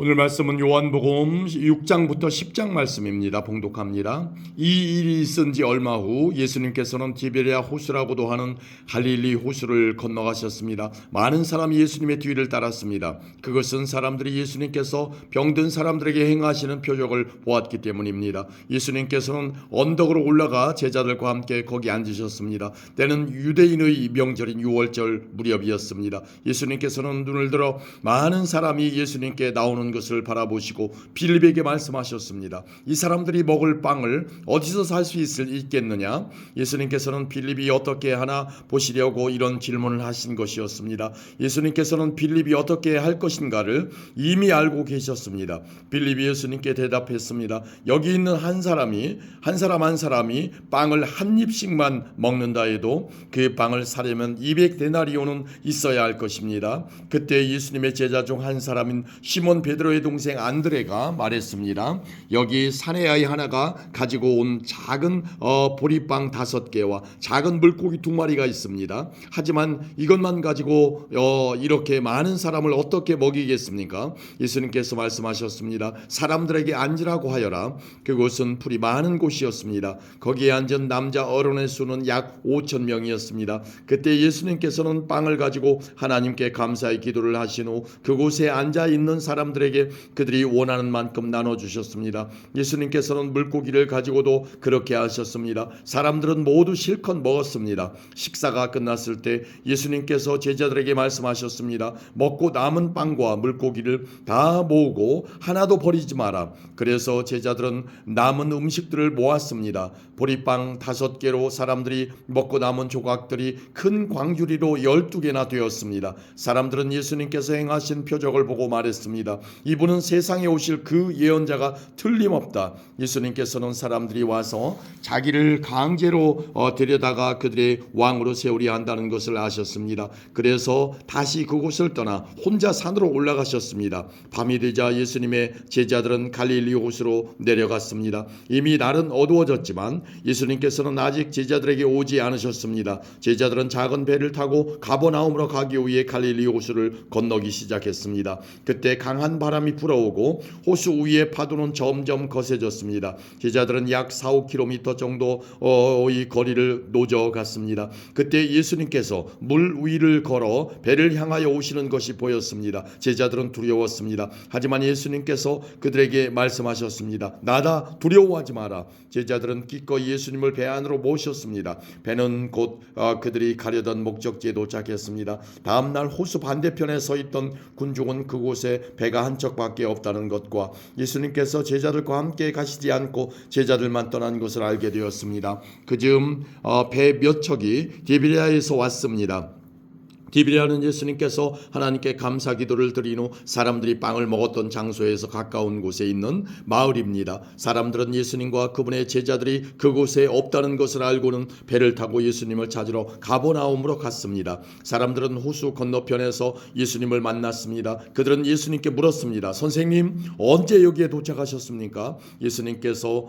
오늘 말씀은 요한복음 6장부터 10장 말씀입니다. 봉독합니다. 이 일이 있은 지 얼마 후 예수님께서는 디베랴 호수라고도 하는 갈릴리 호수를 건너가셨습니다. 많은 사람이 예수님의 뒤를 따랐습니다. 그것은 사람들이 예수님께서 병든 사람들에게 행하시는 표적을 보았기 때문입니다. 예수님께서는 언덕으로 올라가 제자들과 함께 거기 앉으셨습니다. 때는 유대인의 명절인 유월절 무렵이었습니다. 예수님께서는 눈을 들어 많은 사람이 예수님께 나오는 것을 바라보시고 빌립에게 말씀하셨습니다. 이 사람들이 먹을 빵을 어디서 살 수 있겠느냐? 예수님께서는 빌립이 어떻게 하나 보시려고 이런 질문을 하신 것이었습니다. 예수님께서는 빌립이 어떻게 할 것인가를 이미 알고 계셨습니다. 빌립이 예수님께 대답했습니다. 여기 있는 한 사람 한 사람이 빵을 한 입씩만 먹는다 해도 그 빵을 사려면 200데나리온은 있어야 할 것입니다. 그때 예수님의 제자 중 한 사람인 시몬 베드로의 동생 안드레가 말했습니다. 여기 사내아이 하나가 가지고 온 작은 보리빵 5개와 작은 물고기 2마리가 있습니다. 하지만 이것만 가지고 이렇게 많은 사람을 어떻게 먹이겠습니까? 예수님께서 말씀하셨습니다. 사람들에게 앉으라고 하여라. 그곳은 풀이 많은 곳이었습니다. 거기에 앉은 남자 어른의 수는 약 5,000명이었습니다. 그때 예수님께서는 빵을 가지고 하나님께 감사의 기도를 하신 후 그곳에 앉아 있는 사람들에게 그들이 원하는 만큼 나눠주셨습니다. 예수님께서는 물고기를 가지고도 그렇게 하셨습니다. 사람들은 모두 실컷 먹었습니다. 식사가 끝났을 때 예수님께서 제자들에게 말씀하셨습니다. 먹고 남은 빵과 물고기를 다 모으고 하나도 버리지 마라. 그래서 제자들은 남은 음식들을 모았습니다. 보리빵 5개로 사람들이 먹고 남은 조각들이 큰 광주리로 12개나 되었습니다. 사람들은 예수님께서 행하신 표적을 보고 말했습니다. 이분은 세상에 오실 그 예언자가 틀림없다. 예수님께서는 사람들이 와서 자기를 강제로 데려다가 그들의 왕으로 세우려 한다는 것을 아셨습니다. 그래서 다시 그곳을 떠나 혼자 산으로 올라가셨습니다. 밤이 되자 예수님의 제자들은 갈릴리 호수로 내려갔습니다. 이미 날은 어두워졌지만 예수님께서는 아직 제자들에게 오지 않으셨습니다. 제자들은 작은 배를 타고 가버나움으로 가기 위해 갈릴리 호수를 건너기 시작했습니다. 그때 강한 바람이 불어오고 호수 위의 파도는 점점 거세졌습니다. 제자들은 약 4-5km 정도의 거리를 노져갔습니다. 그때 예수님께서 물 위를 걸어 배를 향하여 오시는 것이 보였습니다. 제자들은 두려웠습니다. 하지만 예수님께서 그들에게 말씀하셨습니다. 나다, 두려워하지 마라. 제자들은 기꺼이 예수님을 배 안으로 모셨습니다. 배는 곧 그들이 가려던 목적지에 도착했습니다. 다음날 호수 반대편에 서 있던 군중은 그곳에 배가 한 척밖에 없다는 것과 예수님께서 제자들과 함께 가시지 않고 제자들만 떠난 것을 알게 되었습니다. 그즈음 배 몇 척이 디베랴에서 왔습니다. 디베랴는 예수님께서 하나님께 감사 기도를 드린 후 사람들이 빵을 먹었던 장소에서 가까운 곳에 있는 마을입니다. 사람들은 예수님과 그분의 제자들이 그곳에 없다는 것을 알고는 배를 타고 예수님을 찾으러 가버나움으로 갔습니다. 사람들은 호수 건너편에서 예수님을 만났습니다. 그들은 예수님께 물었습니다. 선생님, 언제 여기에 도착하셨습니까? 예수님께서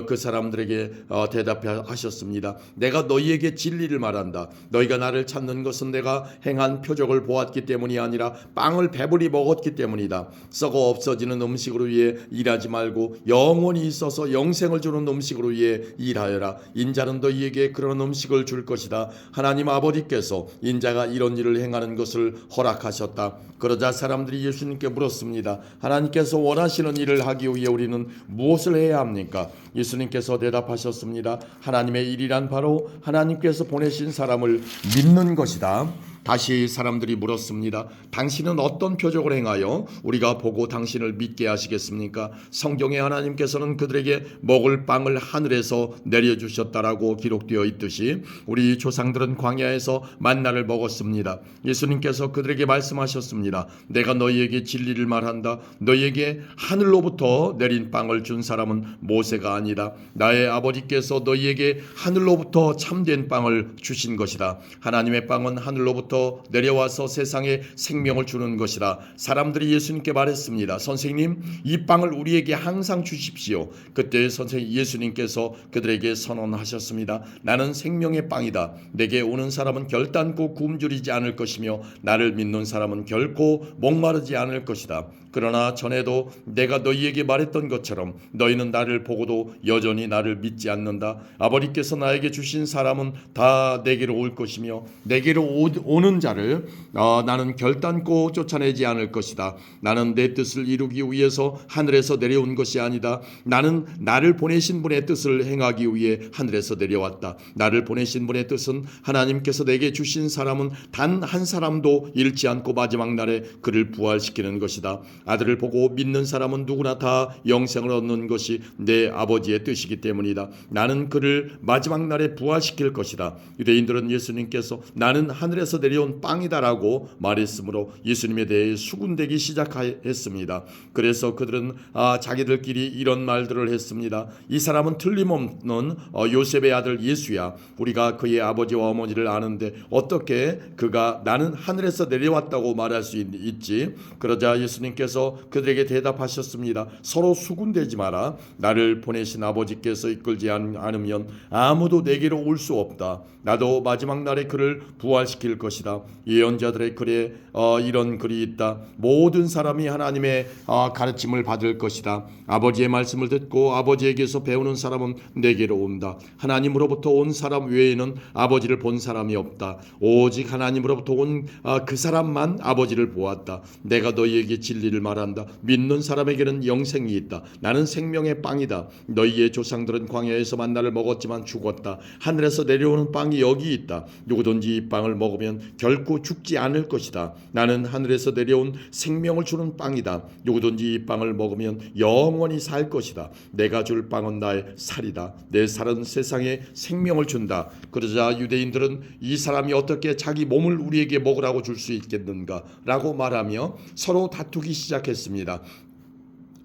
그 사람들에게 대답하셨습니다. 내가 너희에게 진리를 말한다. 너희가 나를 찾는 것은 내가 행한 표적을 보았기 때문이 아니라 빵을 배불리 먹었기 때문이다. 썩어 없어지는 음식으로 위해 일하지 말고 영원히 있어서 영생을 주는 음식으로 위해 일하여라. 인자는 너희에게 그런 음식을 줄 것이다. 하나님 아버지께서 인자가 이런 일을 행하는 것을 허락하셨다. 그러자 사람들이 예수님께 물었습니다. 하나님께서 원하시는 일을 하기 위해 우리는 무엇을 해야 합니까? 예수님께서 대답하셨습니다. 하나님의 일이란 바로 하나님께서 보내신 사람을 믿는 것이다. 다시 사람들이 물었습니다. 당신은 어떤 표적을 행하여 우리가 보고 당신을 믿게 하시겠습니까? 성경에 하나님께서는 그들에게 먹을 빵을 하늘에서 내려주셨다라고 기록되어 있듯이 우리 조상들은 광야에서 만나를 먹었습니다. 예수님께서 그들에게 말씀하셨습니다. 내가 너희에게 진리를 말한다. 너희에게 하늘로부터 내린 빵을 준 사람은 모세가 아니다. 나의 아버지께서 너희에게 하늘로부터 참된 빵을 주신 것이다. 하나님의 빵은 하늘로부터 내려와서 세상에 생명을 주는 것이라. 사람들이 예수님께 말했습니다. 선생님, 이 빵을 우리에게 항상 주십시오. 그때 예수님께서 그들에게 선언하셨습니다. 나는 생명의 빵이다. 내게 오는 사람은 결단코 굶주리지 않을 것이며 나를 믿는 사람은 결코 목마르지 않을 것이다. 그러나 전에도 내가 너희에게 말했던 것처럼 너희는 나를 보고도 여전히 나를 믿지 않는다. 아버지께서 나에게 주신 사람은 다 내게로 올 것이며 내게로 오는 자를 나는 결단코 쫓아내지 않을 것이다. 나는 내 뜻을 이루기 위해서 하늘에서 내려온 것이 아니다. 나는 나를 보내신 분의 뜻을 행하기 위해 하늘에서 내려왔다. 나를 보내신 분의 뜻은 하나님께서 내게 주신 사람은 단 한 사람도 잃지 않고 마지막 날에 그를 부활시키는 것이다. 아들을 보고 믿는 사람은 누구나 다 영생을 얻는 것이 내 아버지의 뜻이기 때문이다. 나는 그를 마지막 날에 부활시킬 것이다. 유대인들은 예수님께서 나는 하늘에서 내려온 빵이다라고 말했으므로 예수님에 대해 수군대기 시작했습니다. 그래서 그들은 자기들끼리 이런 말들을 했습니다. 이 사람은 틀림없는 요셉의 아들 예수야. 우리가 그의 아버지와 어머니를 아는데 어떻게 그가 나는 하늘에서 내려왔다고 말할 수 있지? 그러자 예수님께서 그들에게 대답하셨습니다. 서로 수군대지 마라. 나를 보내신 아버지께서 이끌지 않으면 아무도 내게로 올 수 없다. 나도 마지막 날에 그를 부활시킬 것이다. 예언자들의 글에 이런 글이 있다. 모든 사람이 하나님의 가르침을 받을 것이다. 아버지의 말씀을 듣고 아버지에게서 배우는 사람은 내게로 온다. 하나님으로부터 온 사람 외에는 아버지를 본 사람이 없다. 오직 하나님으로부터 온 그 사람만 아버지를 보았다. 내가 너희에게 진리를 말한다. 믿는 사람에게는 영생이 있다. 나는 생명의 빵이다. 너희의 조상들은 광야에서 만나를 먹었지만 죽었다. 하늘에서 내려오는 빵이 여기 있다. 누구든지 이 빵을 먹으면 결코 죽지 않을 것이다. 나는 하늘에서 내려온 생명을 주는 빵이다. 누구든지 이 빵을 먹으면 영원히 살 것이다. 내가 줄 빵은 나의 살이다. 내 살은 세상에 생명을 준다. 그러자 유대인들은 이 사람이 어떻게 자기 몸을 우리에게 먹으라고 줄 수 있겠는가 라고 말하며 서로 다투기 시작했습니다.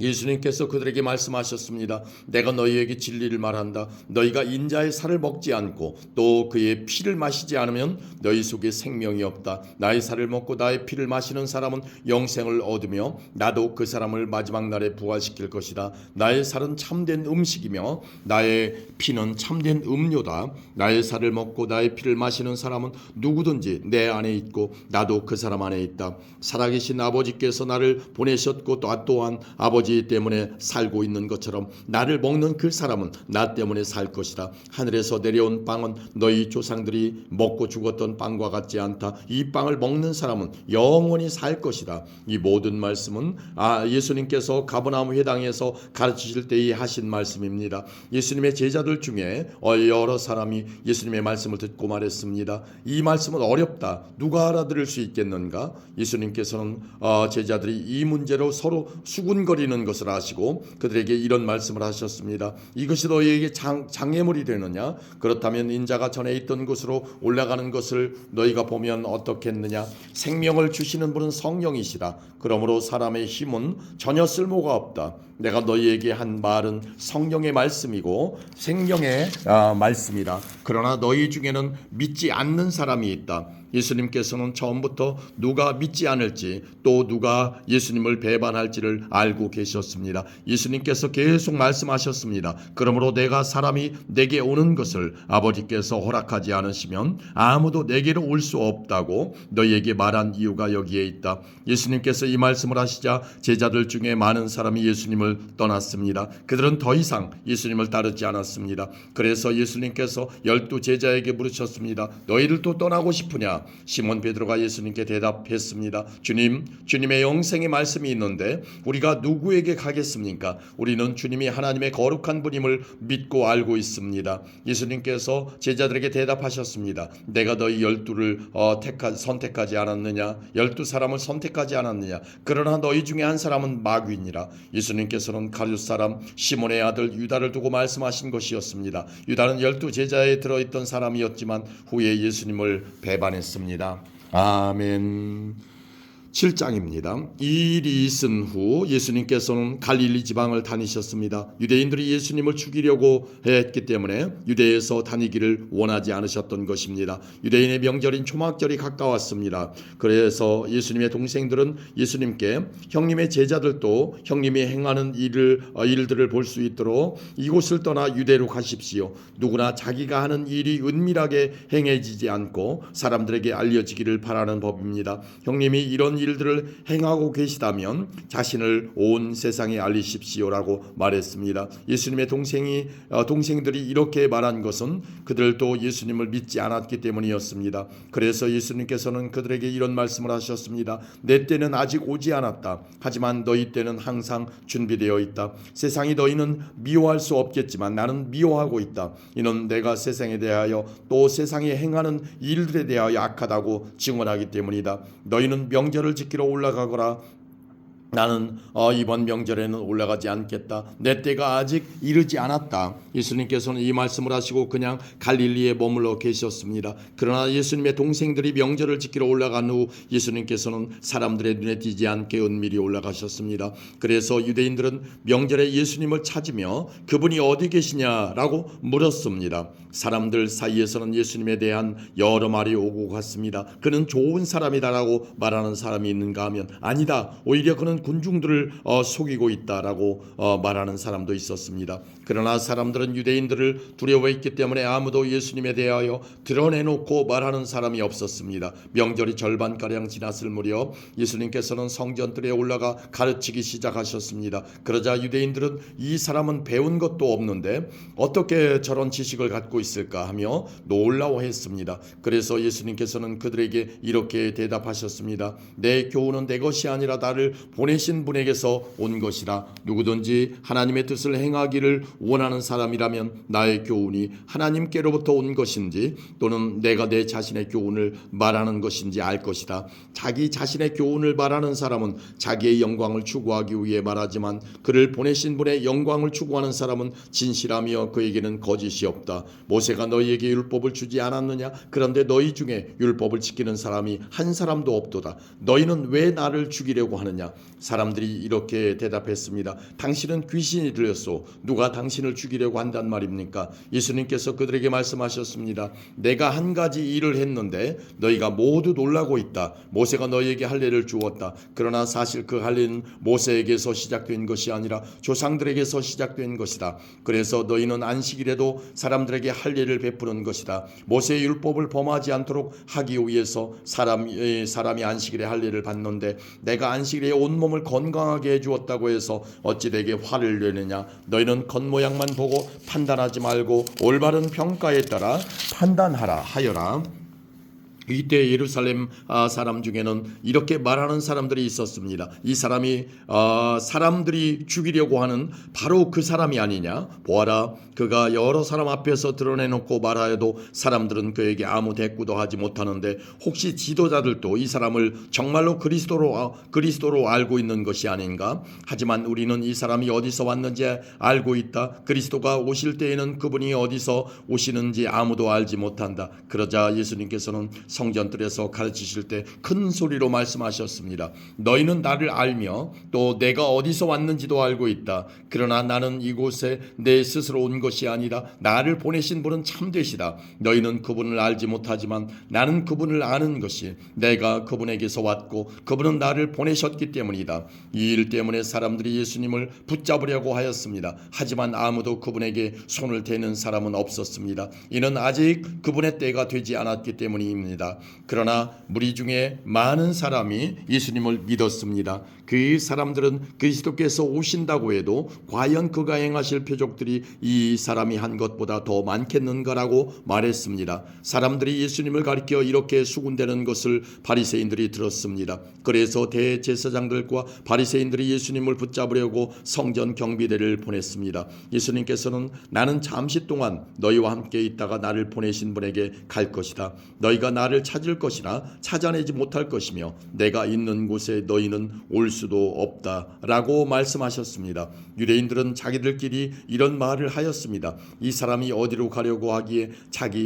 예수님께서 그들에게 말씀하셨습니다. 내가 너희에게 진리를 말한다. 너희가 인자의 살을 먹지 않고 또 그의 피를 마시지 않으면 너희 속에 생명이 없다. 나의 살을 먹고 나의 피를 마시는 사람은 영생을 얻으며 나도 그 사람을 마지막 날에 부활시킬 것이다. 나의 살은 참된 음식이며 나의 피는 참된 음료다. 나의 살을 먹고 나의 피를 마시는 사람은 누구든지 내 안에 있고 나도 그 사람 안에 있다. 살아계신 아버지께서 나를 보내셨고 또한 아버지 때문에 살고 있는 것처럼 나를 먹는 그 사람은 나 때문에 살 것이다. 하늘에서 내려온 빵은 너희 조상들이 먹고 죽었던 빵과 같지 않다. 이 빵을 먹는 사람은 영원히 살 것이다. 이 모든 말씀은 예수님께서 가버나움 회당에서 가르치실 때에 하신 말씀입니다. 예수님의 제자들 중에 여러 사람이 예수님의 말씀을 듣고 말했습니다. 이 말씀은 어렵다. 누가 알아들을 수 있겠는가? 예수님께서는 제자들이 이 문제로 서로 수군거리는 것을 아시고 그들에게 이런 말씀을 하셨습니다. 이것이 너희에게 장애물이 되느냐? 그렇다면 인자가 전에 있던 곳으로 올라가는 것을 너희가 보면 어떻겠느냐? 생명을 주시는 분은 성령이시라. 그러므로 사람의 힘은 전혀 쓸모가 없다. 내가 너희에게 한 말은 성령의 말씀이고 생명의 말씀이다. 그러나 너희 중에는 믿지 않는 사람이 있다. 예수님께서는 처음부터 누가 믿지 않을지 또 누가 예수님을 배반할지를 알고 계셨습니다. 예수님께서 계속 말씀하셨습니다. 그러므로 내가 사람이 내게 오는 것을 아버지께서 허락하지 않으시면 아무도 내게로 올 수 없다고 너희에게 말한 이유가 여기에 있다. 예수님께서 이 말씀을 하시자 제자들 중에 많은 사람이 예수님을 떠났습니다. 그들은 더 이상 예수님을 따르지 않았습니다. 그래서 예수님께서 12 제자에게 물으셨습니다. 너희들도 떠나고 싶으냐? 시몬 베드로가 예수님께 대답했습니다. 주님의 영생의 말씀이 있는데 우리가 누구에게 가겠습니까? 우리는 주님이 하나님의 거룩한 분임을 믿고 알고 있습니다. 예수님께서 제자들에게 대답하셨습니다. 내가 너희 12를 선택하지 않았느냐? 12사람을 선택하지 않았느냐? 그러나 너희 중에 한 사람은 마귀니라. 예수님께서는 가룟 사람 시몬의 아들 유다를 두고 말씀하신 것이었습니다. 유다는 12 제자에 들어있던 사람이었지만 후에 예수님을 배반했습니다. 아멘. 7장입니다. 이 일이 있은 후 예수님께서는 갈릴리 지방을 다니셨습니다. 유대인들이 예수님을 죽이려고 했기 때문에 유대에서 다니기를 원하지 않으셨던 것입니다. 유대인의 명절인 초막절이 가까웠습니다. 그래서 예수님의 동생들은 예수님께 형님의 제자들도 형님이 행하는 일들을 볼 수 있도록 이곳을 떠나 유대로 가십시오. 누구나 자기가 하는 일이 은밀하게 행해지지 않고 사람들에게 알려지기를 바라는 법입니다. 형님이 이런 일들을 행하고 계시다면 자신을 온 세상에 알리십시오라고 말했습니다. 예수님의 동생들이 이렇게 말한 것은 그들도 예수님을 믿지 않았기 때문이었습니다. 그래서 예수님께서는 그들에게 이런 말씀을 하셨습니다. 내 때는 아직 오지 않았다. 하지만 너희 때는 항상 준비되어 있다. 세상이 너희는 미워할 수 없겠지만 나는 미워하고 있다. 이는 내가 세상에 대하여 또 세상에 행하는 일들에 대하여 악하다고 증언하기 때문이다. 너희는 명절을 지키러 올라가거라. 나는 이번 명절에는 올라가지 않겠다. 내 때가 아직 이르지 않았다. 예수님께서는 이 말씀을 하시고 그냥 갈릴리에 머물러 계셨습니다. 그러나 예수님의 동생들이 명절을 지키러 올라간 후 예수님께서는 사람들의 눈에 띄지 않게 은밀히 올라가셨습니다. 그래서 유대인들은 명절에 예수님을 찾으며 그분이 어디 계시냐라고 물었습니다. 사람들 사이에서는 예수님에 대한 여러 말이 오고 갔습니다. 그는 좋은 사람이다라고 말하는 사람이 있는가 하면 아니다. 오히려 그는 군중들을 속이고 있다라고 말하는 사람도 있었습니다. 그러나 사람들은 유대인들을 두려워했기 때문에 아무도 예수님에 대하여 드러내놓고 말하는 사람이 없었습니다. 명절이 절반가량 지났을 무렵 예수님께서는 성전들에 올라가 가르치기 시작하셨습니다. 그러자 유대인들은 이 사람은 배운 것도 없는데 어떻게 저런 지식을 갖고 있을까 하며 놀라워했습니다. 그래서 예수님께서는 그들에게 이렇게 대답하셨습니다. 내 교훈은 내 것이 아니라 나를 보내신 분에게서 온 것이라. 누구든지 하나님의 뜻을 행하기를 원하는 사람이라면 나의 교훈이 하나님께로부터 온 것인지 또는 내가 내 자신의 교훈을 말하는 것인지 알 것이다. 자기 자신의 교훈을 말하는 사람은 자기의 영광을 추구하기 위해 말하지만 그를 보내신 분의 영광을 추구하는 사람은 진실하며 그에게는 거짓이 없다. 모세가 너희에게 율법을 주지 않았느냐? 그런데 너희 중에 율법을 지키는 사람이 한 사람도 없도다. 너희는 왜 나를 죽이려고 하느냐? 사람들이 이렇게 대답했습니다. 당신은 귀신이 들렸소. 누가 당신을 죽이려고 한단 말입니까? 예수님께서 그들에게 말씀하셨습니다. 내가 한 가지 일을 했는데 너희가 모두 놀라고 있다. 모세가 너희에게 할례를 주었다. 그러나 사실 그 할례는 모세에게서 시작된 것이 아니라 조상들에게서 시작된 것이다. 그래서 너희는 안식일에도 사람들에게 할례를 베푸는 것이다. 모세의 율법을 범하지 않도록 하기 위해서 사람이 안식일에 할례를 받는데 내가 안식일에 온몸을 건강하게 해주었다고 해서 어찌 내게 화를 내느냐? 너희는 겉모양만 보고 판단하지 말고 올바른 평가에 따라 판단하라 하여라. 이때 예루살렘 사람 중에는 이렇게 말하는 사람들이 있었습니다. 이 사람이 사람들이 죽이려고 하는 바로 그 사람이 아니냐? 보아라, 그가 여러 사람 앞에서 드러내놓고 말하여도 사람들은 그에게 아무 대꾸도 하지 못하는데 혹시 지도자들도 이 사람을 정말로 그리스도로 알고 있는 것이 아닌가? 하지만 우리는 이 사람이 어디서 왔는지 알고 있다. 그리스도가 오실 때에는 그분이 어디서 오시는지 아무도 알지 못한다. 그러자 예수님께서는 성전들에서 가르치실 때 큰 소리로 말씀하셨습니다. 너희는 나를 알며 또 내가 어디서 왔는지도 알고 있다. 그러나 나는 이곳에 내 스스로 온 것이 아니라 나를 보내신 분은 참되시다. 너희는 그분을 알지 못하지만 나는 그분을 아는 것이 내가 그분에게서 왔고 그분은 나를 보내셨기 때문이다. 이 일 때문에 사람들이 예수님을 붙잡으려고 하였습니다. 하지만 아무도 그분에게 손을 대는 사람은 없었습니다. 이는 아직 그분의 때가 되지 않았기 때문입니다. 그러나 무리 중에 많은 사람이 예수님을 믿었습니다. 그 사람들은 그리스도께서 오신다고 해도 과연 그가 행하실 표적들이 이 사람이 한 것보다 더 많겠는가라고 말했습니다. 사람들이 예수님을 가리켜 이렇게 수군대는 것을 바리새인들이 들었습니다. 그래서 대제사장들과 바리새인들이 예수님을 붙잡으려고 성전 경비대를 보냈습니다. 예수님께서는 나는 잠시 동안 너희와 함께 있다가 나를 보내신 분에게 갈 것이다. 너희가 나를 찾을 것이나 찾아내지 못할 것이며 내가 있는 곳에 너희는 올 수도 없다라고 말씀하셨습니다. 유대인들은 자기들끼리 이런 말을 하였습니다. 이 사람이 어디로 가려고 하기에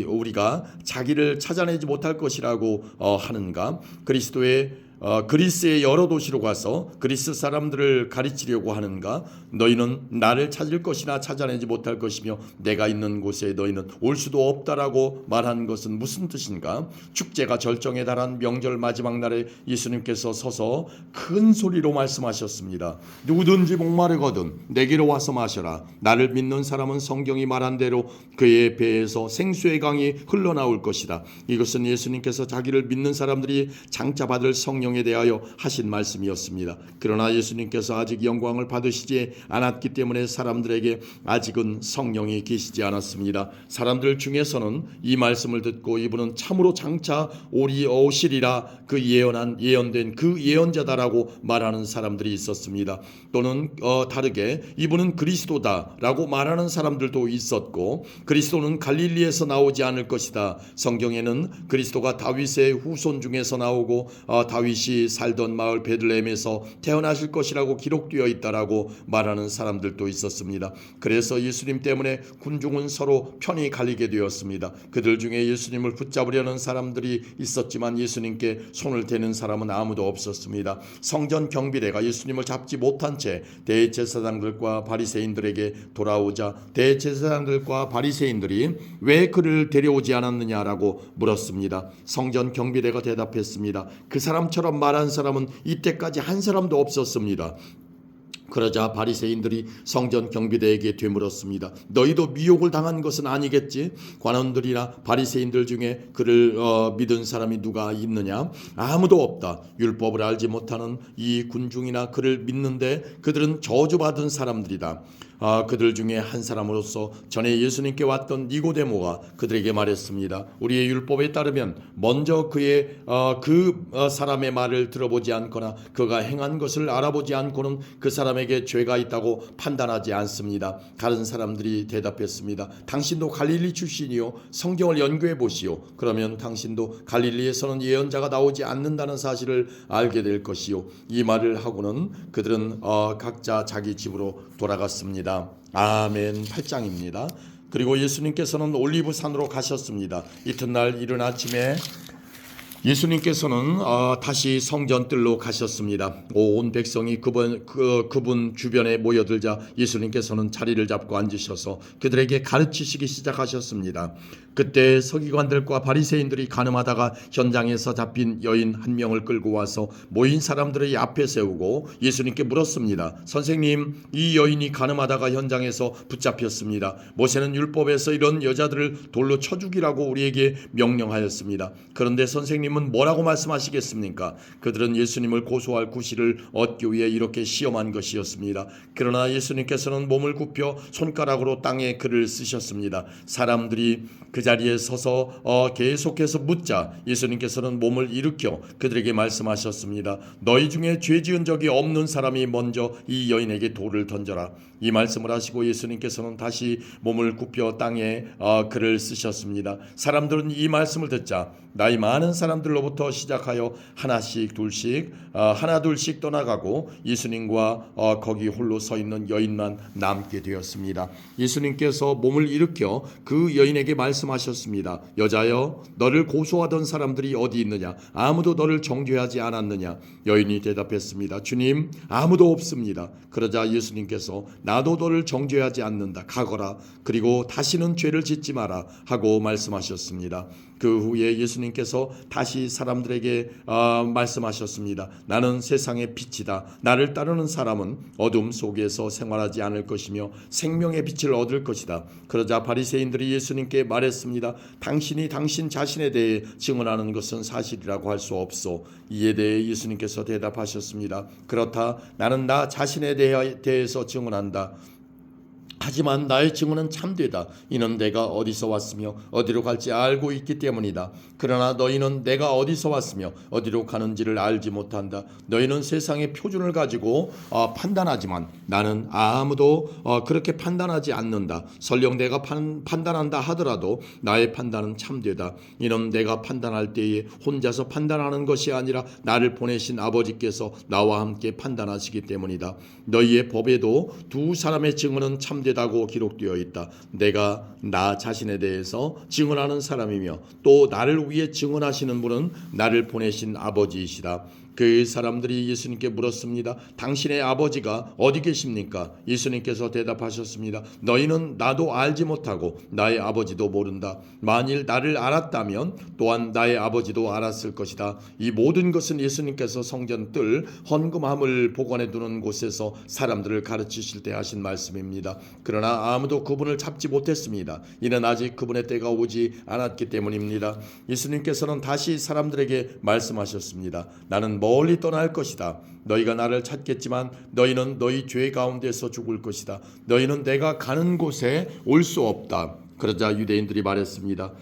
우리가 자기를 찾아내지 못할 것이라고 하는가? 그리스의 여러 도시로 가서 그리스 사람들을 가르치려고 하는가? 너희는 나를 찾을 것이나 찾아내지 못할 것이며 내가 있는 곳에 너희는 올 수도 없다라고 말한 것은 무슨 뜻인가? 축제가 절정에 달한 명절 마지막 날에 예수님께서 서서 큰 소리로 말씀하셨습니다. 누구든지 목마르거든 내게로 와서 마셔라. 나를 믿는 사람은 성경이 말한 대로 그의 배에서 생수의 강이 흘러나올 것이다. 이것은 예수님께서 자기를 믿는 사람들이 장차 받을 성령 성령에 대하여 하신 말씀이었습니다. 그러나 예수님께서 아직 영광을 받으시지 않았기 때문에 사람들에게 아직은 성령이 계시지 않았습니다. 사람들 중에서는 이 말씀을 듣고 이분은 참으로 장차 오시리라 그 예언된 그 예언자다라고 말하는 사람들이 있었습니다. 또는 다르게 이분은 그리스도다라고 말하는 사람들도 있었고, 그리스도는 갈릴리에서 나오지 않을 것이다. 성경에는 그리스도가 다윗의 후손 중에서 나오고 다윗이 살던 마을 베들레헴에서 태어나실 것이라고 기록되어 있다라고 말하는 사람들도 있었습니다. 그래서 예수님 때문에 군중은 서로 편이 갈리게 되었습니다. 그들 중에 예수님을 붙잡으려는 사람들이 있었지만 예수님께 손을 대는 사람은 아무도 없었습니다. 성전 경비대가 예수님을 잡지 못한 채 대제사장들과 바리새인들에게 돌아오자 대제사장들과 바리새인들이 왜 그를 데려오지 않았느냐라고 물었습니다. 성전 경비대가 대답했습니다. 그 사람처럼 말한 사람은 이때까지 한 사람도 없었습니다. 그러자 바리새인들이 성전 경비대에게 되물었습니다. 너희도 미혹을 당한 것은 아니겠지? 관원들이나 바리새인들 중에 그를 믿은 사람이 누가 있느냐? 아무도 없다. 율법을 알지 못하는 이 군중이나 그를 믿는데 그들은 저주받은 사람들이다. 그들 중에 한 사람으로서 전에 예수님께 왔던 니고데모가 그들에게 말했습니다. 우리의 율법에 따르면 먼저 그 사람의 말을 들어보지 않거나 그가 행한 것을 알아보지 않고는 그 사람에게 죄가 있다고 판단하지 않습니다. 다른 사람들이 대답했습니다. 당신도 갈릴리 출신이요, 성경을 연구해 보시오. 그러면 당신도 갈릴리에서는 예언자가 나오지 않는다는 사실을 알게 될 것이요. 이 말을 하고는 그들은 각자 자기 집으로 돌아갔습니다. 아멘. 8장입니다. 그리고 예수님께서는 올리브산으로 가셨습니다. 이튿날 이른 아침에 예수님께서는 다시 성전뜰로 가셨습니다. 온 백성이 그분 주변에 모여들자 예수님께서는 자리를 잡고 앉으셔서 그들에게 가르치시기 시작하셨습니다. 그때 서기관들과 바리새인들이 간음하다가 현장에서 잡힌 여인 한 명을 끌고 와서 모인 사람들의 앞에 세우고 예수님께 물었습니다. 선생님, 이 여인이 간음하다가 현장에서 붙잡혔습니다. 모세는 율법에서 이런 여자들을 돌로 쳐 죽이라고 우리에게 명령하였습니다. 그런데 선생님은 뭐라고 말씀하시겠습니까? 그들은 예수님을 고소할 구실을 얻기 위해 이렇게 시험한 것이었습니다. 그러나 예수님께서는 몸을 굽혀 손가락으로 땅에 글을 쓰셨습니다. 사람들이 그 자리에 서서 계속해서 묻자 예수님께서는 몸을 일으켜 그들에게 말씀하셨습니다. 너희 중에 죄 지은 적이 없는 사람이 먼저 이 여인에게 돌을 던져라. 이 말씀을 하시고 예수님께서는 다시 몸을 굽혀 땅에 글을 쓰셨습니다. 사람들은 이 말씀을 듣자 나이 많은 사람들로부터 시작하여 하나씩 둘씩 하나 둘씩 떠나가고 예수님과 거기 홀로 서 있는 여인만 남게 되었습니다. 예수님께서 몸을 일으켜 그 여인에게 말씀하셨습니다. 여자여, 너를 고소하던 사람들이 어디 있느냐? 아무도 너를 정죄하지 않았느냐? 여인이 대답했습니다. 주님, 아무도 없습니다. 그러자 예수님께서 나도 너를 정죄하지 않는다. 가거라. 그리고 다시는 죄를 짓지 마라 하고 말씀하셨습니다. 그 후에 예수님께서 다시 사람들에게 말씀하셨습니다. 나는 세상의 빛이다. 나를 따르는 사람은 어둠 속에서 생활하지 않을 것이며 생명의 빛을 얻을 것이다. 그러자 바리새인들이 예수님께 말했습니다. 당신이 당신 자신에 대해 증언하는 것은 사실이라고 할 수 없소. 이에 대해 예수님께서 대답하셨습니다. 그렇다. 나는 나 자신에 대해서 증언한다. 하지만 나의 증언은 참되다. 이는 내가 어디서 왔으며 어디로 갈지 알고 있기 때문이다. 그러나 너희는 내가 어디서 왔으며 어디로 가는지를 알지 못한다. 너희는 세상의 표준을 가지고 판단하지만 나는 아무도 그렇게 판단하지 않는다. 설령 내가 판단한다 하더라도 나의 판단은 참되다. 이는 내가 판단할 때에 혼자서 판단하는 것이 아니라 나를 보내신 아버지께서 나와 함께 판단하시기 때문이다. 너희의 법에도 두 사람의 증언은 참되다. 다고 기록되어 있다. 내가 나 자신에 대해서 증언하는 사람이며 또 나를 위해 증언하시는 분은 나를 보내신 아버지이시다. 그 사람들이 예수님께 물었습니다. 당신의 아버지가 어디 계십니까? 예수님께서 대답하셨습니다. 너희는 나도 알지 못하고 나의 아버지도 모른다. 만일 나를 알았다면 또한 나의 아버지도 알았을 것이다. 이 모든 것은 예수님께서 성전 뜰 헌금함을 보관해 두는 곳에서 사람들을 가르치실 때 하신 말씀입니다. 그러나 아무도 그분을 잡지 못했습니다. 이는 아직 그분의 때가 오지 않았기 때문입니다. 예수님께서는 다시 사람들에게 말씀하셨습니다. 나는 멀리 떠날 것이다. 너희가 나를 찾겠지만 너희는 너희 죄 가운데서 죽을 것이다. 너희는 내가 가는 곳에 올 수 없다. 그러자 유대인들이 말했습니다.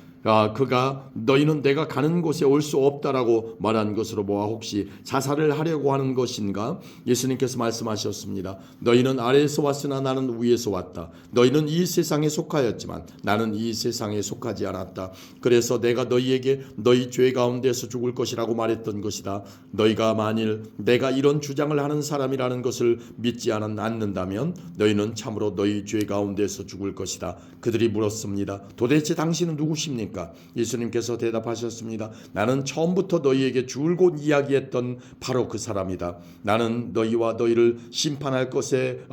그가 너희는 내가 가는 곳에 올 수 없다라고 말한 것으로 보아 혹시 자살을 하려고 하는 것인가? 예수님께서 말씀하셨습니다. 너희는 아래에서 왔으나 나는 위에서 왔다. 너희는 이 세상에 속하였지만 나는 이 세상에 속하지 않았다. 그래서 내가 너희에게 너희 죄 가운데서 죽을 것이라고 말했던 것이다. 너희가 만일 내가 이런 주장을 하는 사람이라는 것을 믿지 않는다면 너희는 참으로 너희 죄 가운데서 죽을 것이다. 그들이 물었습니다. 도대체 당신은 누구십니까? 예수님께서 대답하셨습니다. 나는 처음부터 너희에게 줄곧 이야기했던 바로 그 사람이다. 나는 너희와 너희를 심판할 것에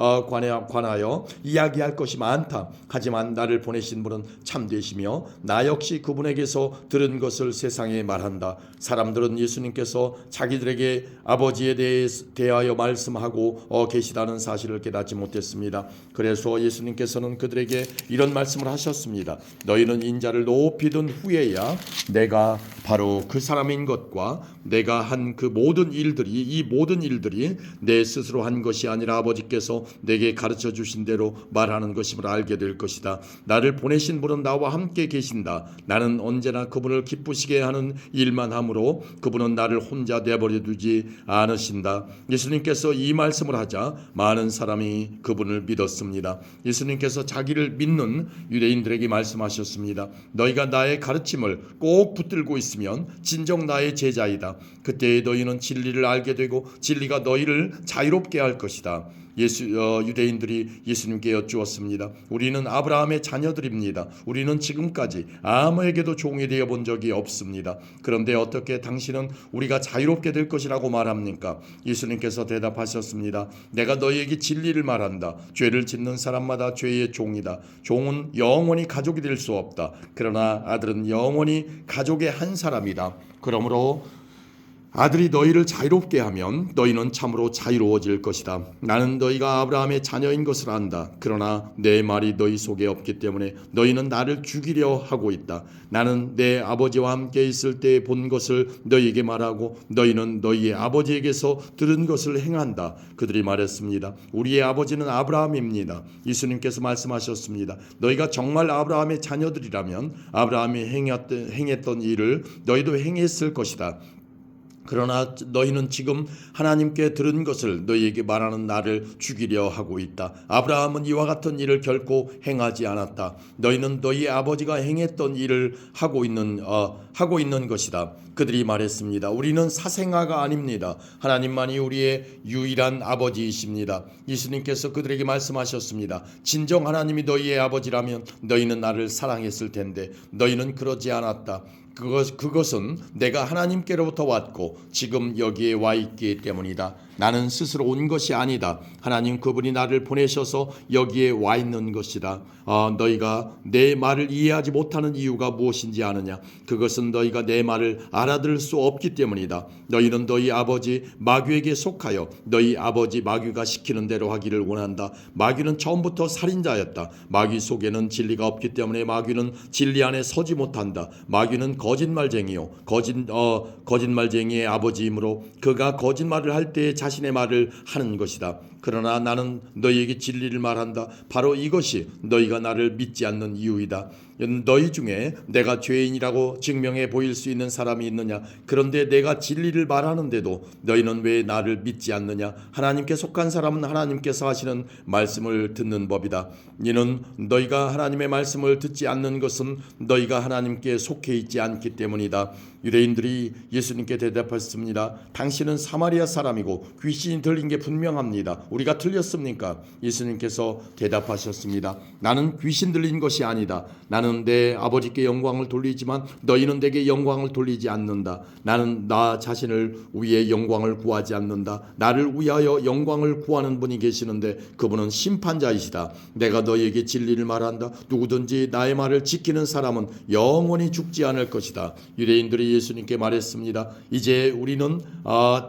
관하여 이야기할 것이 많다. 하지만 나를 보내신 분은 참되시며 나 역시 그분에게서 들은 것을 세상에 말한다. 사람들은 예수님께서 자기들에게 아버지에 대하여 말씀하고 계시다는 사실을 깨닫지 못했습니다. 그래서 예수님께서는 그들에게 이런 말씀을 하셨습니다. 너희는 인자를 높이 든 후에야 내가 바로 그 사람인 것과 내가 한 그 모든 일들이 이 모든 일들이 내 스스로 한 것이 아니라 아버지께서 내게 가르쳐 주신 대로 말하는 것임을 알게 될 것이다. 나를 보내신 분은 나와 함께 계신다. 나는 언제나 그분을 기쁘시게 하는 일만 하므로 그분은 나를 혼자 내버려 두지 않으신다. 예수님께서 이 말씀을 하자 많은 사람이 그분을 믿었습니다. 예수님께서 자기를 믿는 유대인들에게 말씀하셨습니다. 너희가 나의 가르침을 꼭 붙들고 있으면 진정 나의 제자이다. 그때 너희는 진리를 알게 되고 진리가 너희를 자유롭게 할 것이다. 유대인들이 예수님께 여쭈었습니다. 우리는 아브라함의 자녀들입니다. 우리는 지금까지 아무에게도 종이 되어 본 적이 없습니다. 그런데 어떻게 당신은 우리가 자유롭게 될 것이라고 말합니까? 예수님께서 대답하셨습니다. 내가 너희에게 진리를 말한다. 죄를 짓는 사람마다 죄의 종이다. 종은 영원히 가족이 될 수 없다. 그러나 아들은 영원히 가족의 한 사람이다. 그러므로 아들이 너희를 자유롭게 하면 너희는 참으로 자유로워질 것이다. 나는 너희가 아브라함의 자녀인 것을 안다. 그러나 내 말이 너희 속에 없기 때문에 너희는 나를 죽이려 하고 있다. 나는 내 아버지와 함께 있을 때 본 것을 너희에게 말하고 너희는 너희의 아버지에게서 들은 것을 행한다. 그들이 말했습니다. 우리의 아버지는 아브라함입니다. 예수님께서 말씀하셨습니다. 너희가 정말 아브라함의 자녀들이라면 아브라함이 행했던 일을 너희도 행했을 것이다. 그러나 너희는 지금 하나님께 들은 것을 너희에게 말하는 나를 죽이려 하고 있다. 아브라함은 이와 같은 일을 결코 행하지 않았다. 너희는 너희 아버지가 행했던 일을 하고 있는 것이다. 그들이 말했습니다. 우리는 사생아가 아닙니다. 하나님만이 우리의 유일한 아버지이십니다. 예수님께서 그들에게 말씀하셨습니다. 진정 하나님이 너희의 아버지라면 너희는 나를 사랑했을 텐데 너희는 그러지 않았다. 그것은 내가 하나님께로부터 왔고 지금 여기에 와 있기 때문이다. 나는 스스로 온 것이 아니다. 하나님 그분이 나를 보내셔서 여기에 와 있는 것이다. 너희가 내 말을 이해하지 못하는 이유가 무엇인지 아느냐? 그것은 너희가 내 말을 알아들을 수 없기 때문이다. 너희는 너희 아버지 마귀에게 속하여 너희 아버지 마귀가 시키는 대로 하기를 원한다. 마귀는 처음부터 살인자였다. 마귀 속에는 진리가 없기 때문에 마귀는 진리 안에 서지 못한다. 마귀는 거짓말쟁이요 거짓말쟁이의 아버지이므로 그가 거짓말을 할 때 자신의 말을 하는 것이다. 그러나 나는 너희에게 진리를 말한다. 바로 이것이 너희가 나를 믿지 않는 이유이다. 너희 중에 내가 죄인이라고 증명해 보일 수 있는 사람이 있느냐? 그런데 내가 진리를 말하는데도 너희는 왜 나를 믿지 않느냐? 하나님께 속한 사람은 하나님께서 하시는 말씀을 듣는 법이다. 이는 너희가 하나님의 말씀을 듣지 않는 것은 너희가 하나님께 속해 있지 않기 때문이다. 유대인들이 예수님께 대답했습니다. 당신은 사마리아 사람이고 귀신이 들린 게 분명합니다. 우리가 틀렸습니까? 예수님께서 대답하셨습니다. 나는 귀신 들린 것이 아니다. 나는 내 아버지께 영광을 돌리지만 너희는 내게 영광을 돌리지 않는다. 나는 나 자신을 위해 영광을 구하지 않는다. 나를 위하여 영광을 구하는 분이 계시는데 그분은 심판자이시다. 내가 너희에게 진리를 말한다. 누구든지 나의 말을 지키는 사람은 영원히 죽지 않을 것이다. 유대인들이 예수님께 말했습니다. 이제 우리는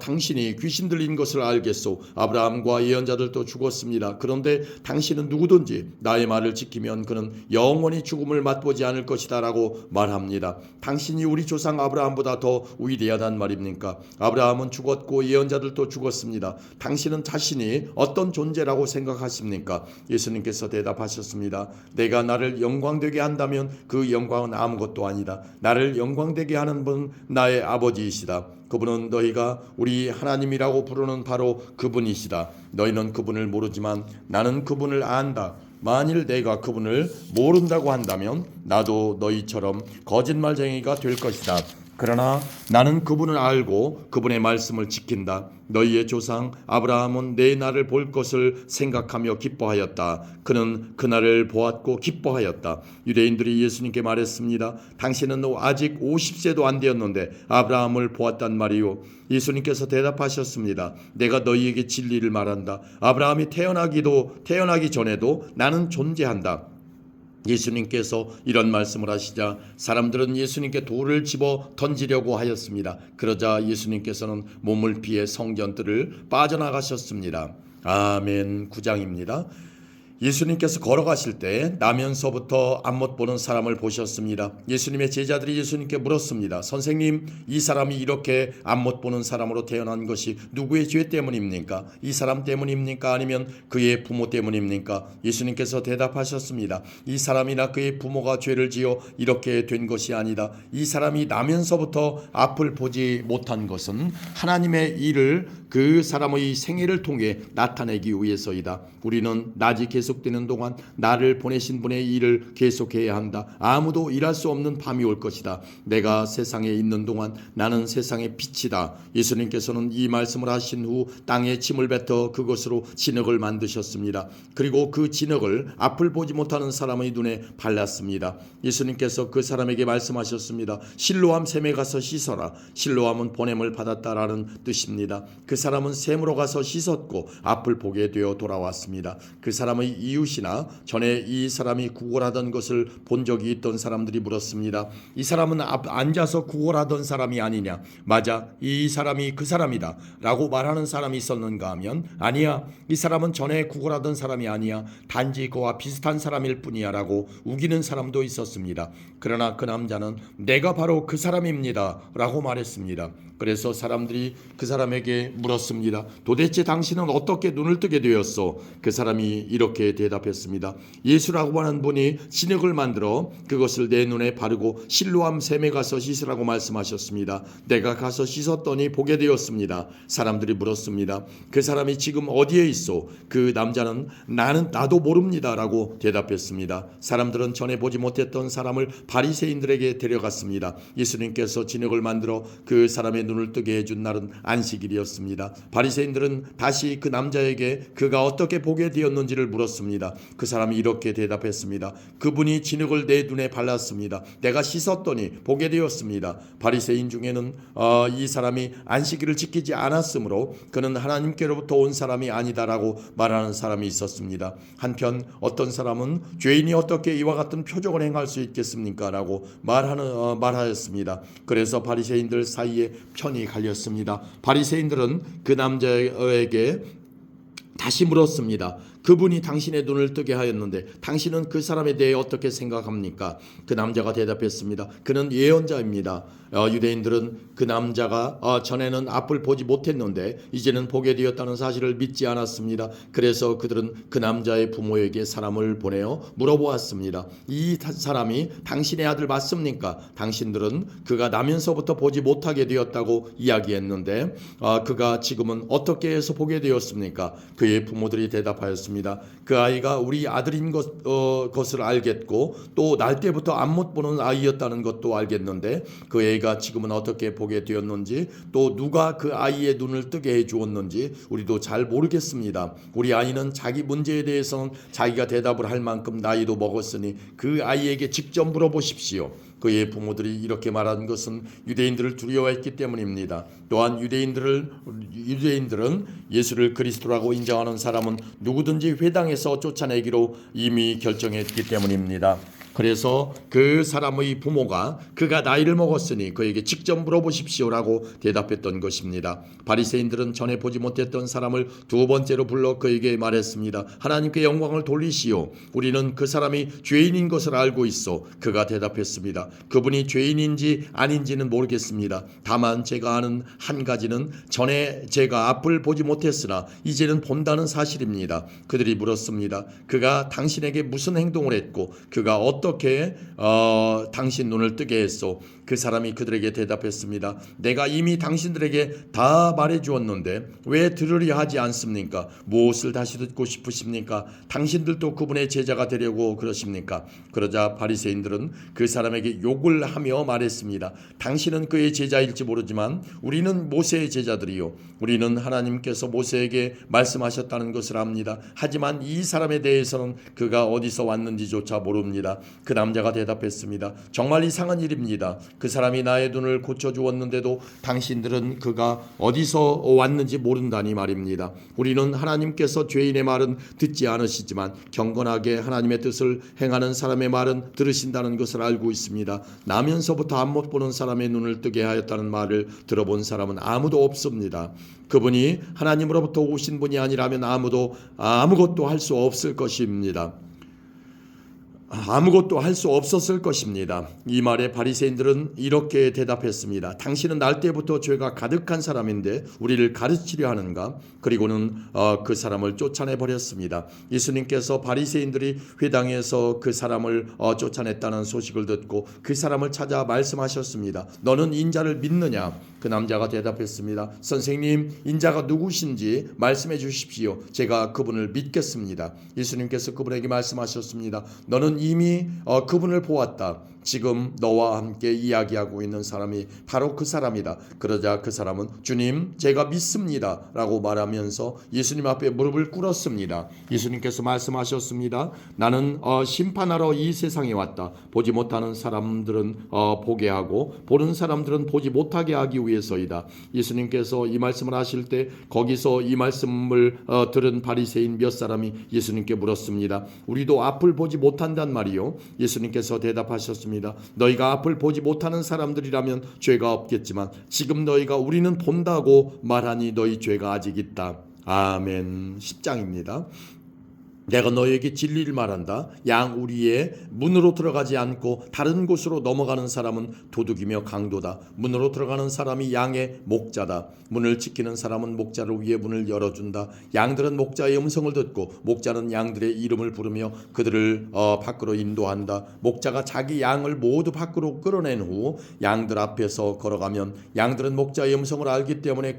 당신이 귀신 들린 것을 알겠소. 아브라함과 예언자들도 죽었습니다. 그런데 당신은 누구든지 나의 말을 지키면 그는 영원히 죽음을 맛보지 않을 것이다 라고 말합니다. 당신이 우리 조상 아브라함보다 더 위대하단 말입니까? 아브라함은 죽었고 예언자들도 죽었습니다. 당신은 자신이 어떤 존재라고 생각하십니까? 예수님께서 대답하셨습니다. 내가 나를 영광되게 한다면 그 영광은 아무것도 아니다. 나를 영광되게 하는 분은 나의 아버지이시다. 그분은 너희가 우리 하나님이라고 부르는 바로 그분이시다. 너희는 그분을 모르지만 나는 그분을 안다. 만일 내가 그분을 모른다고 한다면 나도 너희처럼 거짓말쟁이가 될 것이다. 그러나 나는 그분을 알고 그분의 말씀을 지킨다. 너희의 조상 아브라함은 내 날을 볼 것을 생각하며 기뻐하였다. 그는 그날을 보았고 기뻐하였다. 유대인들이 예수님께 말했습니다. 당신은 아직 50세도 안 되었는데 아브라함을 보았단 말이요. 예수님께서 대답하셨습니다. 내가 너희에게 진리를 말한다. 아브라함이 태어나기 전에도 나는 존재한다. 예수님께서 이런 말씀을 하시자 사람들은 예수님께 돌을 집어 던지려고 하였습니다. 그러자 예수님께서는 몸을 피해 성전들을 빠져나가셨습니다. 아멘. 9장입니다. 예수님께서 걸어가실 때 나면서부터 안못 보는 사람을 보셨습니다. 예수님의 제자들이 예수님께 물었습니다. 선생님, 이 사람이 이렇게 안못 보는 사람으로 태어난 것이 누구의 죄 때문입니까? 이 사람 때문입니까? 아니면 그의 부모 때문입니까? 예수님께서 대답하셨습니다. 이 사람이나 그의 부모가 죄를 지어 이렇게 된 것이 아니다. 이 사람이 나면서부터 앞을 보지 못한 것은 하나님의 일을 그 사람의 생애를 통해 나타내기 위해서이다. 우리는 낮이 계속되는 동안 나를 보내신 분의 일을 계속해야 한다. 아무도 일할 수 없는 밤이 올 것이다. 내가 세상에 있는 동안 나는 세상의 빛이다. 예수님께서는 이 말씀을 하신 후 땅에 침을 뱉어 그것으로 진흙을 만드셨습니다. 그리고 그 진흙을 앞을 보지 못하는 사람의 눈에 발랐습니다. 예수님께서 그 사람에게 말씀하셨습니다. 실로암 샘에 가서 씻어라. 실로암은 보냄을 받았다라는 뜻입니다. 그 사람은 샘으로 가서 씻었고 앞을 보게 되어 돌아왔습니다. 그 사람의 이웃이나 전에 이 사람이 구걸하던 것을 본 적이 있던 사람들이 물었습니다. 이 사람은 앉아서 구걸하던 사람이 아니냐? 맞아, 이 사람이 그 사람이다 라고 말하는 사람이 있었는가 하면 아니야, 이 사람은 전에 구걸하던 사람이 아니야, 단지 그와 비슷한 사람일 뿐이야 라고 우기는 사람도 있었습니다. 그러나 그 남자는 내가 바로 그 사람입니다 라고 말했습니다. 그래서 사람들이 그 사람에게 물었습니다. 도대체 당신은 어떻게 눈을 뜨게 되었소? 그 사람이 이렇게 대답했습니다. 예수라고 하는 분이 진흙을 만들어 그것을 내 눈에 바르고 실로암 샘에 가서 씻으라고 말씀하셨습니다. 내가 가서 씻었더니 보게 되었습니다. 사람들이 물었습니다. 그 사람이 지금 어디에 있소? 그 남자는 나도 모릅니다 라고 대답했습니다. 사람들은 전에 보지 못했던 사람을 바리새인들에게 데려갔습니다. 예수님께서 진흙을 만들어 그 사람의 눈을 뜨게 해준 날은 안식일이었습니다. 바리새인들은 다시 그 남자에게 그가 어떻게 보게 되었는지를 물었습니다. 그 사람이 이렇게 대답했습니다. 그분이 진흙을 내 눈에 발랐습니다. 내가 씻었더니 보게 되었습니다. 바리새인 중에는 이 사람이 안식일을 지키지 않았으므로 그는 하나님께로부터 온 사람이 아니다라고 말하는 사람이 있었습니다. 한편 어떤 사람은 죄인이 어떻게 이와 같은 표적을 행할 수 있겠습니까? 라고 말하였습니다. 그래서 바리새인들 사이에 편이 갈렸습니다. 바리새인들은 그 남자에게 다시 물었습니다. 그분이 당신의 눈을 뜨게 하였는데 당신은 그 사람에 대해 어떻게 생각합니까? 그 남자가 대답했습니다. 그는 예언자입니다. 유대인들은 그 남자가 전에는 앞을 보지 못했는데 이제는 보게 되었다는 사실을 믿지 않았습니다. 그래서 그들은 그 남자의 부모에게 사람을 보내어 물어보았습니다. 이 사람이 당신의 아들 맞습니까? 당신들은 그가 나면서부터 보지 못하게 되었다고 이야기했는데 그가 지금은 어떻게 해서 보게 되었습니까? 그의 부모들이 대답하였습니다. 그 아이가 우리 아들인 것을 알겠고 또 날 때부터 안 못 보는 아이였다는 것도 알겠는데 그 애가 지금은 어떻게 보게 되었는지 또 누가 그 아이의 눈을 뜨게 해 주었는지 우리도 잘 모르겠습니다. 우리 아이는 자기 문제에 대해서는 자기가 대답을 할 만큼 나이도 먹었으니 그 아이에게 직접 물어보십시오. 그의 부모들이 이렇게 말한 것은 유대인들을 두려워했기 때문입니다. 또한 유대인들은 예수를 그리스도라고 인정하는 사람은 누구든지 회당에서 쫓아내기로 이미 결정했기 때문입니다. 그래서 그 사람의 부모가 그가 나이를 먹었으니 그에게 직접 물어보십시오라고 대답했던 것입니다. 바리새인들은 전에 보지 못했던 사람을 두 번째로 불러 그에게 말했습니다. 하나님께 영광을 돌리시오. 우리는 그 사람이 죄인인 것을 알고 있어. 그가 대답했습니다. 그분이 죄인인지 아닌지는 모르겠습니다. 다만 제가 아는 한 가지는 전에 제가 앞을 보지 못했으나 이제는 본다는 사실입니다. 그들이 물었습니다. 그가 당신에게 무슨 행동을 했고 그가 어떻게 당신 눈을 뜨게 했소? 그 사람이 그들에게 대답했습니다. 내가 이미 당신들에게 다 말해주었는데 왜 들으려 하지 않습니까? 무엇을 다시 듣고 싶으십니까? 당신들도 그분의 제자가 되려고 그러십니까? 그러자 바리새인들은 그 사람에게 욕을 하며 말했습니다. 당신은 그의 제자일지 모르지만 우리는 모세의 제자들이요. 우리는 하나님께서 모세에게 말씀하셨다는 것을 압니다. 하지만 이 사람에 대해서는 그가 어디서 왔는지조차 모릅니다. 그 남자가 대답했습니다. 정말 이상한 일입니다. 그 사람이 나의 눈을 고쳐주었는데도 당신들은 그가 어디서 왔는지 모른다니 말입니다. 우리는 하나님께서 죄인의 말은 듣지 않으시지만 경건하게 하나님의 뜻을 행하는 사람의 말은 들으신다는 것을 알고 있습니다. 나면서부터 안 못 보는 사람의 눈을 뜨게 하였다는 말을 들어본 사람은 아무도 없습니다. 그분이 하나님으로부터 오신 분이 아니라면 아무것도 할 수 없을 것입니다. 아무것도 할 수 없었을 것입니다. 이 말에 바리새인들은 이렇게 대답했습니다. 당신은 날 때부터 죄가 가득한 사람인데 우리를 가르치려 하는가? 그리고는 그 사람을 쫓아내 버렸습니다. 예수님께서 바리새인들이 회당에서 그 사람을 쫓아냈다는 소식을 듣고 그 사람을 찾아 말씀하셨습니다. 너는 인자를 믿느냐? 그 남자가 대답했습니다. 선생님, 인자가 누구신지 말씀해 주십시오. 제가 그분을 믿겠습니다. 예수님께서 그분에게 말씀하셨습니다. 너는 이미 그분을 보았다. 지금 너와 함께 이야기하고 있는 사람이 바로 그 사람이다. 그러자 그 사람은 주님, 제가 믿습니다 라고 말하면서 예수님 앞에 무릎을 꿇었습니다. 예수님께서 말씀하셨습니다. 나는 심판하러 이 세상에 왔다. 보지 못하는 사람들은 보게 하고 보는 사람들은 보지 못하게 하기 위해서이다. 예수님께서 이 말씀을 하실 때 거기서 이 말씀을 들은 바리새인 몇 사람이 예수님께 물었습니다. 우리도 앞을 보지 못한단 말이요. 예수님께서 대답하셨습니다. 너희가 앞을 보지 못하는 사람들이라면 죄가 없겠지만 지금 너희가 우리는 본다고 말하니 너희 죄가 아직 있다. 아멘. 10장입니다. 내가 너에게 진리를 말한다. 양 우리의 문으로 들어가지 않고 다른 곳으로 넘어가는 사람은 도둑이며 강도다. 문으로 들어가는 사람이 양의 목자다. 문을 지키는 사람은 목자를 위해 문을 열어준다. 양들은 목자의 음성을 듣고 목자는 양들의 이름을 부르며 그들을 밖으로 인도한다. 목자가 자기 양을 모두 밖으로 끌어낸 후 양들 앞에서 걸어가면 양들은 목자의 음성을 알기 때문에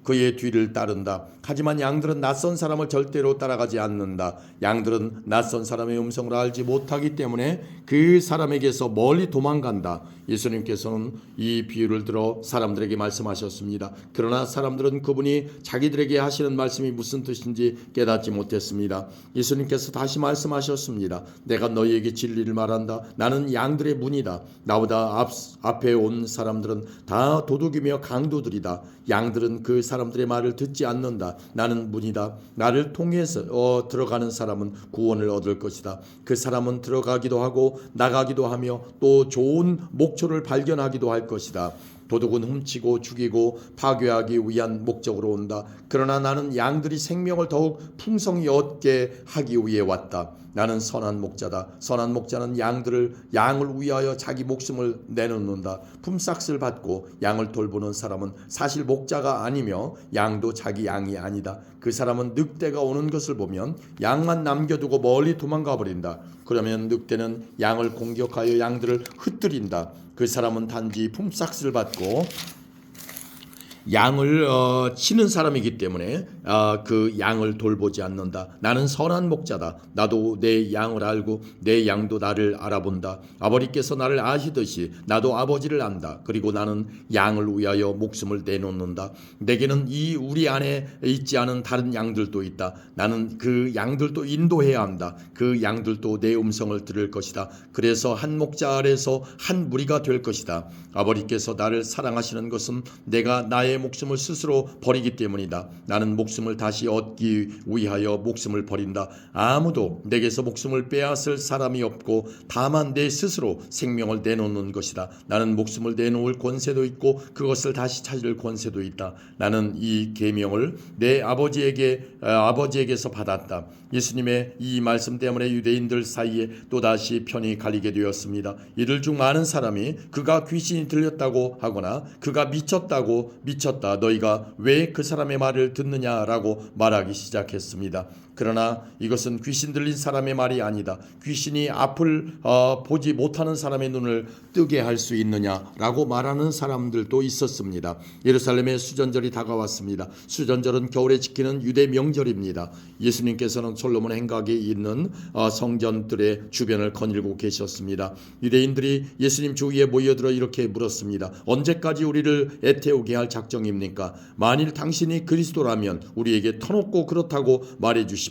그의 뒤를 따른다. 하지만 양들은 낯선 사람을 절대로 따라가지 않는다. 양들은 낯선 사람의 음성을 알지 못하기 때문에 그 사람에게서 멀리 도망간다. 예수님께서는 이 비유를 들어 사람들에게 말씀하셨습니다. 그러나 사람들은 그분이 자기들에게 하시는 말씀이 무슨 뜻인지 깨닫지 못했습니다. 예수님께서 다시 말씀하셨습니다. 내가 너희에게 진리를 말한다. 나는 양들의 문이다. 나보다 앞에 온 사람들은 다 도둑이며 강도들이다. 양들은 그 사람들의 말을 듣지 않는다. 나는 문이다. 나를 통해서 들어가는 사람은 구원을 얻을 것이다. 그 사람은 들어가기도 하고 나가기도 하며 또 좋은 목초를 발견하기도 할 것이다. 도둑은 훔치고 죽이고 파괴하기 위한 목적으로 온다. 그러나 나는 양들이 생명을 더욱 풍성히 얻게 하기 위해 왔다. 나는 선한 목자다. 선한 목자는 양을 위하여 자기 목숨을 내놓는다. 품삯을 받고 양을 돌보는 사람은 사실 목자가 아니며 양도 자기 양이 아니다. 그 사람은 늑대가 오는 것을 보면 양만 남겨두고 멀리 도망가 버린다. 그러면 늑대는 양을 공격하여 양들을 흩뜨린다. 그 사람은 단지 품삯을 받고 양을 치는 사람이기 때문에 그 양을 돌보지 않는다. 나는 선한 목자다. 나도 내 양을 알고 내 양도 나를 알아본다. 아버지께서 나를 아시듯이 나도 아버지를 안다. 그리고 나는 양을 위하여 목숨을 내놓는다. 내게는 우리 안에 있지 않은 다른 양들도 있다. 나는 그 양들도 인도해야 한다. 그 양들도 내 음성을 들을 것이다. 그래서 한 목자 아래서 한 무리가 될 것이다. 아버지께서 나를 사랑하시는 것은 내가 나의 나의 목숨을 스스로 버리기 때문이다. 나는 목숨을 다시 얻기 위하여 목숨을 버린다. 아무도 내게서 목숨을 빼앗을 사람이 없고 다만 내 스스로 생명을 내놓는 것이다. 나는 목숨을 내놓을 권세도 있고 그것을 다시 찾을 권세도 있다. 나는 이 계명을 내 아버지에게서 받았다. 예수님의 이 말씀 때문에 유대인들 사이에 또다시 편이 갈리게 되었습니다. 이들 중 많은 사람이 그가 귀신이 들렸다고 하거나 그가 미쳤다 너희가 왜 그 사람의 말을 듣느냐라고 말하기 시작했습니다. 그러나 이것은 귀신 들린 사람의 말이 아니다. 귀신이 앞을 보지 못하는 사람의 눈을 뜨게 할 수 있느냐라고 말하는 사람들도 있었습니다. 예루살렘의 수전절이 다가왔습니다. 수전절은 겨울에 지키는 유대 명절입니다. 예수님께서는 솔로몬 행각에 있는 성전들의 주변을 거닐고 계셨습니다. 유대인들이 예수님 주위에 모여들어 이렇게 물었습니다. 언제까지 우리를 애태우게 할 작정입니까? 만일 당신이 그리스도라면 우리에게 터놓고 그렇다고 말해주십시오.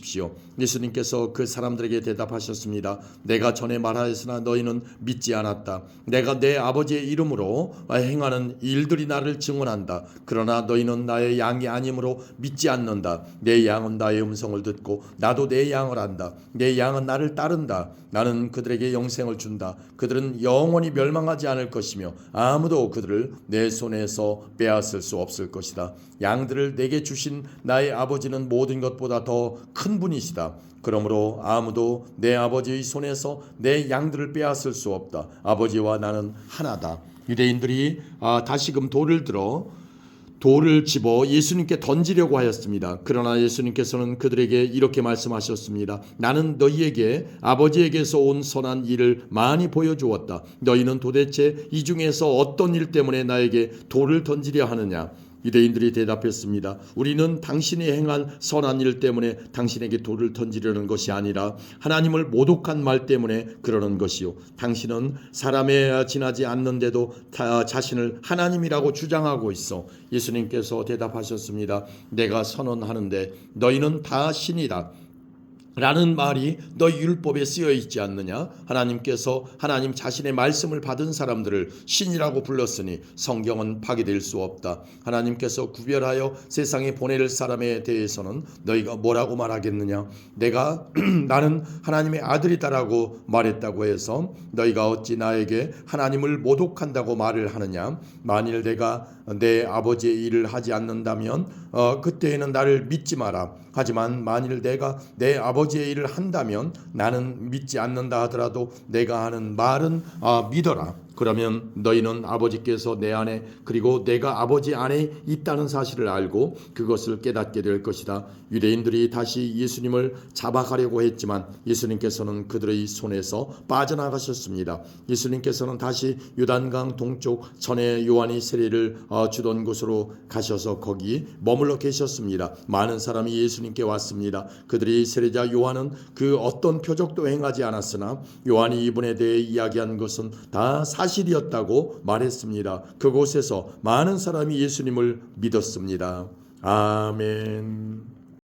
예수님께서 그 사람들에게 대답하셨습니다. 내가 전에 말하였으나 너희는 믿지 않았다. 내가 내 아버지의 이름으로 행하는 일들이 나를 증언한다. 그러나 너희는 나의 양이 아니므로 믿지 않는다. 내 양은 나의 음성을 듣고 나도 내 양을 안다. 내 양은 나를 따른다. 나는 그들에게 영생을 준다. 그들은 영원히 멸망하지 않을 것이며 아무도 그들을 내 손에서 빼앗을 수 없을 것이다. 양들을 내게 주신 나의 아버지는 모든 것보다 더 큰 분이시다. 그러므로 아무도 내 아버지의 손에서 내 양들을 빼앗을 수 없다. 아버지와 나는 하나다. 유대인들이 다시금 돌을 집어 예수님께 던지려고 하였습니다. 그러나 예수님께서는 그들에게 이렇게 말씀하셨습니다. 나는 너희에게 아버지에게서 온 선한 일을 많이 보여주었다. 너희는 도대체 이 중에서 어떤 일 때문에 나에게 돌을 던지려 하느냐? 유대인들이 대답했습니다. 우리는 당신이 행한 선한 일 때문에 당신에게 돌을 던지려는 것이 아니라 하나님을 모독한 말 때문에 그러는 것이요. 당신은 사람에 지나지 않는데도 자신을 하나님이라고 주장하고 있어. 예수님께서 대답하셨습니다. 내가 선언하는데 너희는 다 신이다. 라는 말이 너희 율법에 쓰여 있지 않느냐? 하나님께서 하나님 자신의 말씀을 받은 사람들을 신이라고 불렀으니 성경은 파기될 수 없다. 하나님께서 구별하여 세상에 보낼 사람에 대해서는 너희가 뭐라고 말하겠느냐? 내가 나는 하나님의 아들이다라고 말했다고 해서 너희가 어찌 나에게 하나님을 모독한다고 말을 하느냐? 만일 내가 내 아버지의 일을 하지 않는다면 그때에는 나를 믿지 마라. 하지만 만일 내가 내 아버지의 일을 한다면 나는 믿지 않는다 하더라도 내가 하는 말은 믿어라. 그러면 너희는 아버지께서 내 안에 그리고 내가 아버지 안에 있다는 사실을 알고 그것을 깨닫게 될 것이다. 유대인들이 다시 예수님을 잡아가려고 했지만 예수님께서는 그들의 손에서 빠져나가셨습니다. 예수님께서는 다시 요단강 동쪽 전에 요한이 세례를 주던 곳으로 가셔서 거기 머물러 계셨습니다. 많은 사람이 예수님께 왔습니다. 그들이 세례자 요한은 그 어떤 표적도 행하지 않았으나 요한이 이분에 대해 이야기한 것은 다 사실이었다고 말했습니다. 그곳에서 많은 사람이 예수님을 믿었습니다. 아멘.